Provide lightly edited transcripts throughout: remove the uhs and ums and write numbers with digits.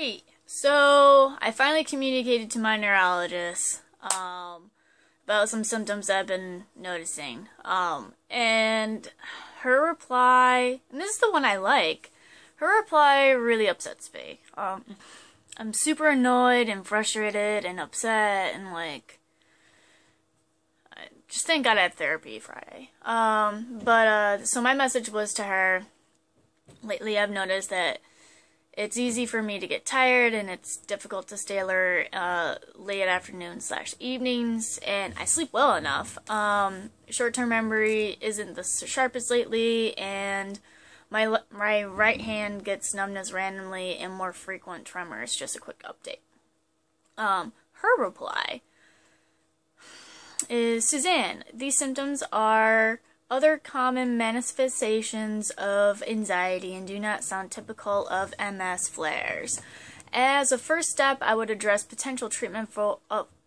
Hey, so I finally communicated to my neurologist about some symptoms that I've been noticing. And her reply, and this is the one I like, her reply really upsets me. I'm super annoyed and frustrated and upset and I just thank God I had therapy Friday. So my message was to her, lately I've noticed that it's easy for me to get tired, and it's difficult to stay alert late afternoons/evenings, and I sleep well enough. Short-term memory isn't the sharpest lately, and my right hand gets numbness randomly and more frequent tremors. Just a quick update. Her reply is, Suzanne, these symptoms are other common manifestations of anxiety and do not sound typical of MS flares. As a first step, I would address potential treatment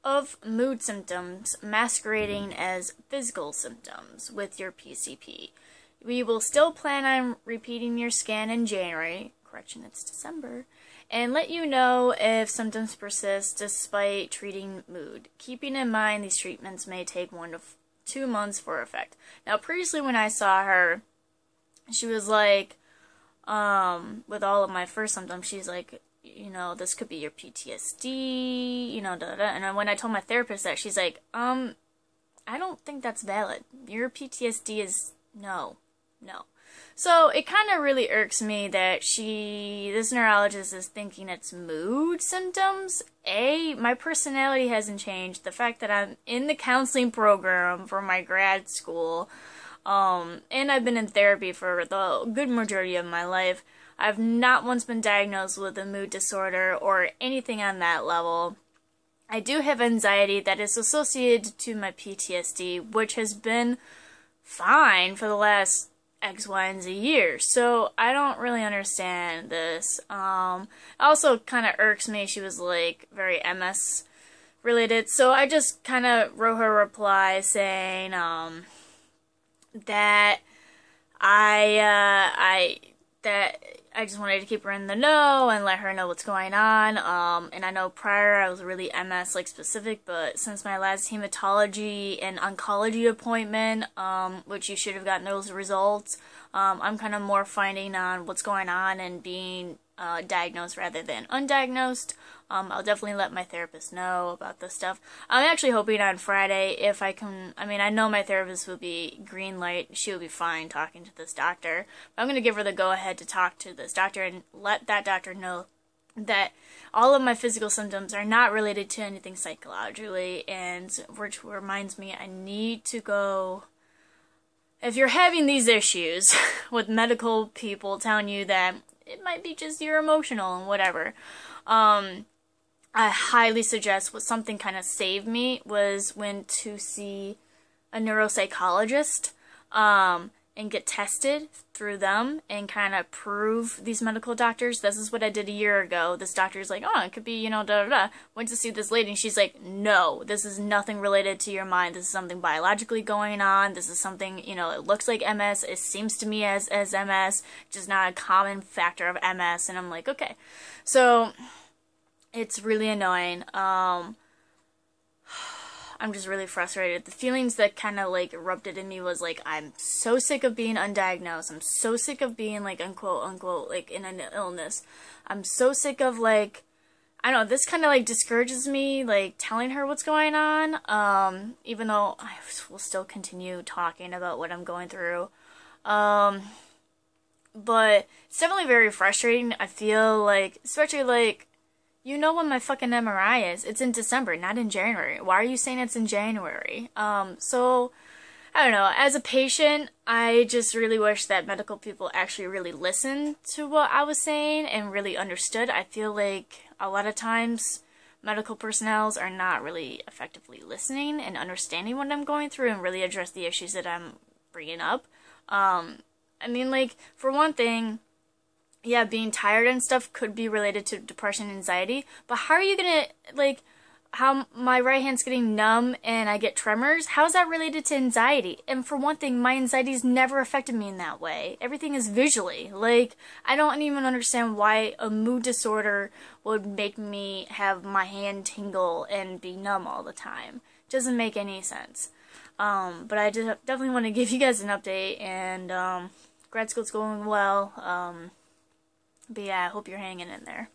of mood symptoms masquerading as physical symptoms with your PCP. We will still plan on repeating your scan in January, correction, it's December, and let you know if symptoms persist despite treating mood. Keeping in mind these treatments may take 1 to 2 months for effect. Now, previously when I saw her, she was like, with all of my first symptoms, she's like, this could be your PTSD, And when I told my therapist that, she's like, I don't think that's valid. Your PTSD is, no. So it kind of really irks me that this neurologist is thinking it's mood symptoms. My personality hasn't changed. The fact that I'm in the counseling program for my grad school, and I've been in therapy for the good majority of my life, I've not once been diagnosed with a mood disorder or anything on that level. I do have anxiety that is associated to my PTSD, which has been fine for the last X, Y, and Z years, so I don't really understand this. Also kind of irks me, she was like very MS related, so I just kind of wrote her a reply saying that I just wanted to keep her in the know and let her know what's going on. And I know prior I was really MS specific, but since my last hematology and oncology appointment, which you should have gotten those results, I'm kind of more finding on what's going on and being diagnosed rather than undiagnosed. I'll definitely let my therapist know about this stuff. I'm actually hoping on Friday if I can, I know my therapist will be green light, she will be fine talking to this doctor, but I'm going to give her the go-ahead to talk to this doctor and let that doctor know that all of my physical symptoms are not related to anything psychologically, and which reminds me I need to go. If you're having these issues with medical people telling you that it might be just you're emotional and whatever, I highly suggest what something kind of saved me was went to see a neuropsychologist and get tested through them and kind of prove these medical doctors. This is what I did a year ago. This doctor's like, oh, it could be, Went to see this lady and she's like, no, this is nothing related to your mind. This is something biologically going on. This is something, it looks like MS. It seems to me as MS, just not a common factor of MS. And I'm like, okay. So it's really annoying. I'm just really frustrated. The feelings that kind of erupted in me was I'm so sick of being undiagnosed. I'm so sick of being unquote in an illness. I'm so sick of I don't know, this kind of discourages me telling her what's going on, even though I will still continue talking about what I'm going through. But it's definitely very frustrating. I feel especially you know when my fucking MRI is. It's in December, not in January. Why are you saying it's in January? So, I don't know. As a patient, I just really wish that medical people actually really listened to what I was saying and really understood. I feel like a lot of times medical personnel are not really effectively listening and understanding what I'm going through and really address the issues that I'm bringing up. For one thing, yeah, being tired and stuff could be related to depression and anxiety, but how are you gonna, how my right hand's getting numb and I get tremors, how is that related to anxiety? And for one thing, my anxiety's never affected me in that way. Everything is visually. Like, I don't even understand why a mood disorder would make me have my hand tingle and be numb all the time. It doesn't make any sense. But I just definitely want to give you guys an update, and grad school's going well. But yeah, I hope you're hanging in there.